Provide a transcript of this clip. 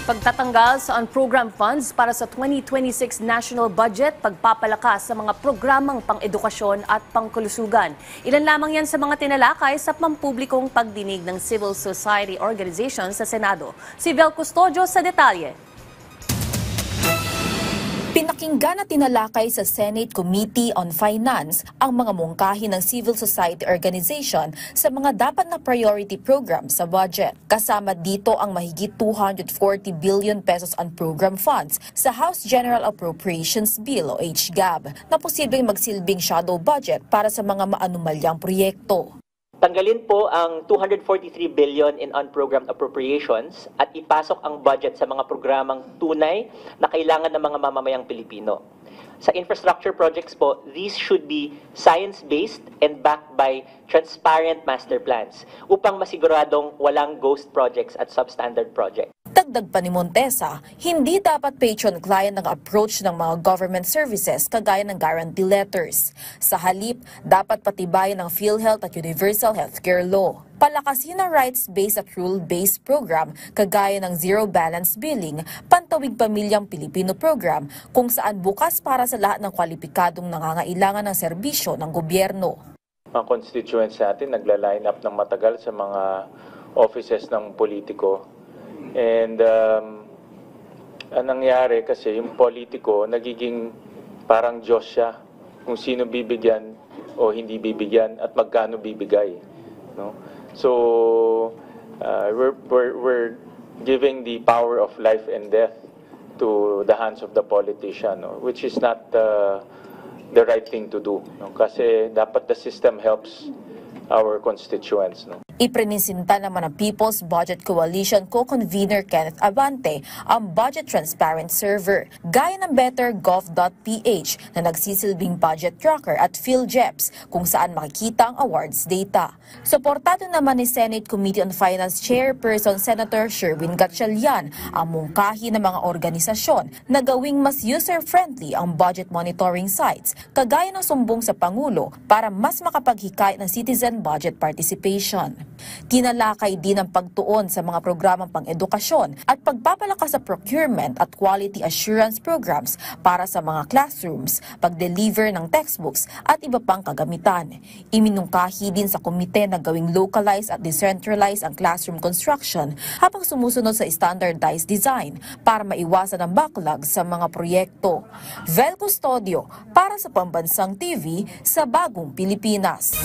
Pagtatanggal sa unprogrammed funds para sa 2026 national budget, pagpapalakas sa mga programang pang-edukasyon at pangkulusugan. Ilan lamang yan sa mga tinalakay sa pampublikong pagdinig ng civil society organizations sa Senado. Si Vel Custodio sa detalye. Pinakinggan at tinalakay sa Senate Committee on Finance ang mga mungkahi ng civil society organization sa mga dapat na priority program sa budget. Kasama dito ang mahigit 240 billion pesos unprogrammed funds sa House General Appropriations Bill o HGAB na posibleng magsilbing shadow budget para sa mga maanumalyang proyekto. Tanggalin po ang 243 billion in unprogrammed appropriations at ipasok ang budget sa mga programang tunay na kailangan ng mga mamamayang Pilipino. Sa infrastructure projects po, these should be science-based and backed by transparent master plans upang masiguradong walang ghost projects at substandard projects. Dagdag pa ni Montesa, hindi dapat patron-client ang approach ng mga government services kagaya ng guarantee letters. Sa halip, dapat patibayan ang PhilHealth at Universal Healthcare Law. Palakasin ang rights-based at rule-based program kagaya ng Zero Balance Billing, Pantawid Pamilyang Pilipino program kung saan bukas para sa lahat ng kwalipikadong nangangailangan ng serbisyo ng gobyerno. Mga constituents natin nagla-line up ng matagal sa mga offices ng politiko. And ang nangyari kasi yung politiko nagiging parang Diyos siya kung sino bibigyan o hindi bibigyan at magkano bibigay, no? So we're giving the power of life and death to the hands of the politician, no? Which is not the right thing to do, no? Kasi dapat the system helps our constituents, no? Iprinisinta naman ng People's Budget Coalition co-convener Kenneth Abante ang Budget Transparent Server, gaya ng BetterGov.ph na nagsisilbing budget tracker at PhilJeps kung saan makikita ang awards data. Suportado naman ni Senate Committee on Finance Chairperson Senator Sherwin Gatchalian ang mungkahi ng mga organisasyon na gawing mas user-friendly ang budget monitoring sites, kagaya ng sumbong sa Pangulo para mas makapaghikayat ng citizen budget participation. Tinalakay din ang pagtuon sa mga programang pang-edukasyon at pagpapalakas sa procurement at quality assurance programs para sa mga classrooms, pag-deliver ng textbooks at iba pang kagamitan. Iminungkahi din sa komite na gawing localized at decentralized ang classroom construction habang sumusunod sa standardized design para maiwasan ang backlog sa mga proyekto. Vel Custodio para sa Pambansang TV sa Bagong Pilipinas.